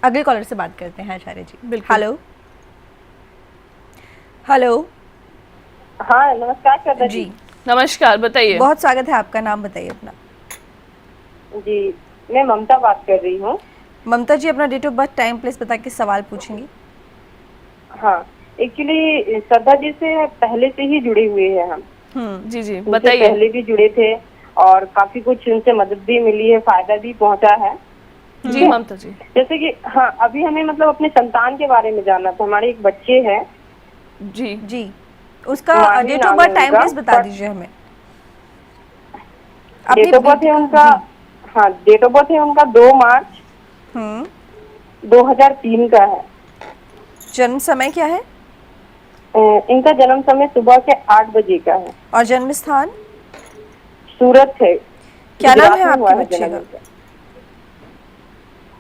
अगले कॉलर से बात करते हैं आचार्य जी। बिल्कुल। Hello hello. हाँ नमस्कार श्रद्धा जी। नमस्कार, बताइए। बहुत स्वागत है आपका, नाम बताइए अपना। जी मैं ममता बात कर रही हूँ। ममता जी, अपना date of birth, time, place बता के सवाल पूछेंगी। हाँ एक्चुअली श्रद्धा जी से पहले से ही जुड़े हुए हैं हम। जी जी उनसे बताइए। पहले भी जुड़े थे और काफी कुछ उनसे मदद भी मिली है, फायदा भी पहुंचा है। जी ममता जी। जैसे कि हाँ अभी हमें मतलब अपने संतान के बारे में जानना था। हमारे एक बच्चे हैं। जी जी, उसका माही डेट ऑफ नाम बर्थ, है टाइम, उनका, प्लेस बता but दीजिए हमें। डेट ऑफ बर्थ है उनका, हाँ डेट ऑफ बर्थ है उनका 2 मार्च 2003 का है। जन्म समय क्या है? इनका जन्म समय सुबह के 8 बजे का है। और जन्म स्थान? सूरत है। क्या नाम है गुजरात में हुआ आपके है बच्चे जन्म का? इनका।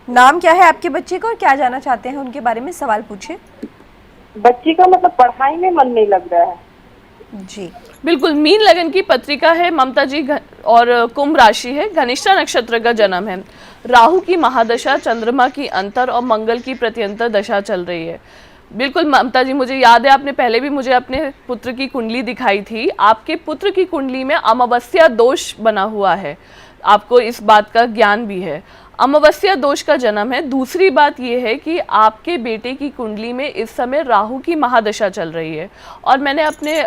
नाम क्या है आपके बच्चे का और क्या जानना चाहते हैं उनके बारे में? सवाल पूछिए। बच्ची का मतलब पढ़ाई में मन नहीं लग रहा है। जी बिल्कुल, मीन लगन की पत्रिका है ममता जी, और कुंभ राशि है, घनिष्ठा नक्षत्र का जन्म है। राहु की महादशा, चंद्रमा की अंतर और मंगल की प्रत्यंतर दशा चल रही है। बिल्कुल ममता जी, मुझे याद है आपने पहले भी मुझे अपने पुत्र की कुंडली दिखाई थी। आपके पुत्र की कुंडली में अमावस्या दोष बना हुआ है, आपको इस बात का ज्ञान भी है। अमावस्या दोष का जन्म है। दूसरी बात यह है कि आपके बेटे की कुंडली में इस समय राहु की महादशा चल रही है। और मैंने अपने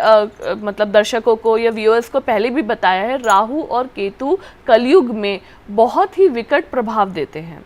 मतलब दर्शकों को या व्यूअर्स को पहले भी बताया है, राहु और केतु कलयुग में बहुत ही विकट प्रभाव देते हैं।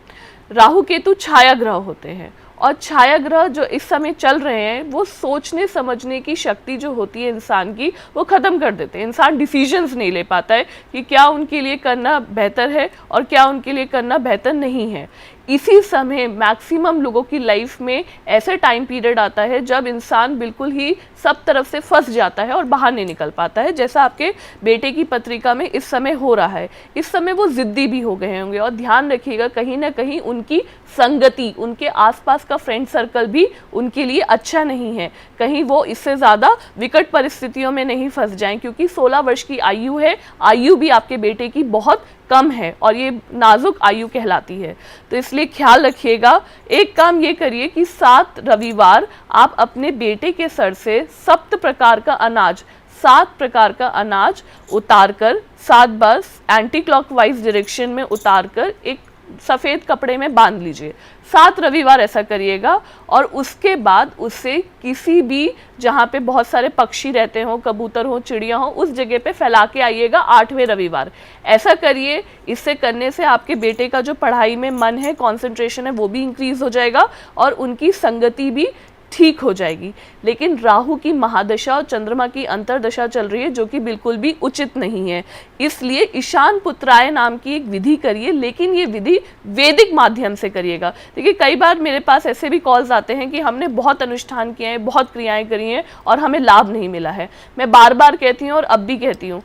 राहु केतु छाया ग्रह होते हैं और छाया ग्रह जो इस समय चल रहे हैं वो सोचने समझने की शक्ति जो होती है इंसान की वो ख़त्म कर देते हैं। इंसान डिसीजंस नहीं ले पाता है कि क्या उनके लिए करना बेहतर है और क्या उनके लिए करना बेहतर नहीं है। इसी समय मैक्सिमम लोगों की लाइफ में ऐसे टाइम पीरियड आता है जब इंसान बिल्कुल ही सब तरफ से फंस जाता है और बाहर नहीं निकल पाता है, जैसा आपके बेटे की पत्रिका में इस समय हो रहा है। इस समय वो जिद्दी भी हो गए होंगे और ध्यान रखिएगा कहीं ना कहीं उनकी संगति, उनके आसपास का फ्रेंड सर्कल भी उनके लिए अच्छा नहीं है। कहीं वो इससे ज़्यादा विकट परिस्थितियों में नहीं फंस जाएं, क्योंकि 16 वर्ष की आयु है। आयु भी आपके बेटे की बहुत कम है और ये नाजुक आयु कहलाती है, तो इसलिए ख्याल रखिएगा। एक काम ये करिए कि 7 रविवार आप अपने बेटे के सर से 7 प्रकार का अनाज, 7 प्रकार का अनाज उतारकर 7 बार एंटी क्लॉकवाइज डायरेक्शन में उतारकर एक सफ़ेद कपड़े में बांध लीजिए। 7 रविवार ऐसा करिएगा और उसके बाद उसे किसी भी जहाँ पे बहुत सारे पक्षी रहते हों, कबूतर हो, चिड़िया हो, उस जगह पे फैला के आइएगा 8वें रविवार। ऐसा करिए, इससे करने से आपके बेटे का जो पढ़ाई में मन है, कंसंट्रेशन है, वो भी इंक्रीज हो जाएगा और उनकी संगति भी ठीक हो जाएगी। लेकिन राहु की महादशा और चंद्रमा की अंतरदशा चल रही है जो कि बिल्कुल भी उचित नहीं है। इसलिए ईशान पुत्राय नाम की एक विधि करिए, लेकिन ये विधि वैदिक माध्यम से करिएगा। देखिए कई बार मेरे पास ऐसे भी कॉल्स आते हैं कि हमने बहुत अनुष्ठान किए हैं, बहुत क्रियाएं करी हैं और हमें लाभ नहीं मिला है। मैं बार बार कहती हूँ और अब भी कहती हूँ,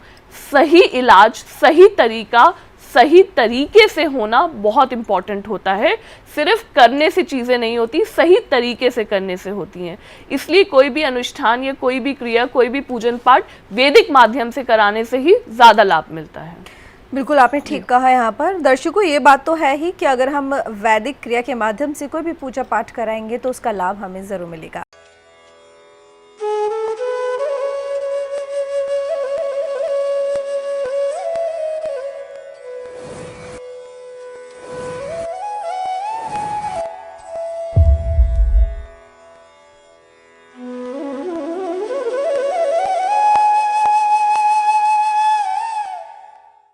सही इलाज, सही तरीका, सही तरीके से होना बहुत इम्पॉर्टेंट होता है। सिर्फ करने से चीज़ें नहीं होती, सही तरीके से करने से होती हैं। इसलिए कोई भी अनुष्ठान या कोई भी क्रिया, कोई भी पूजन पाठ वैदिक माध्यम से कराने से ही ज़्यादा लाभ मिलता है। बिल्कुल आपने ठीक कहा। यहाँ पर दर्शकों ये बात तो है ही कि अगर हम वैदिक क्रिया के माध्यम से कोई भी पूजा पाठ कराएंगे तो उसका लाभ हमें ज़रूर मिलेगा।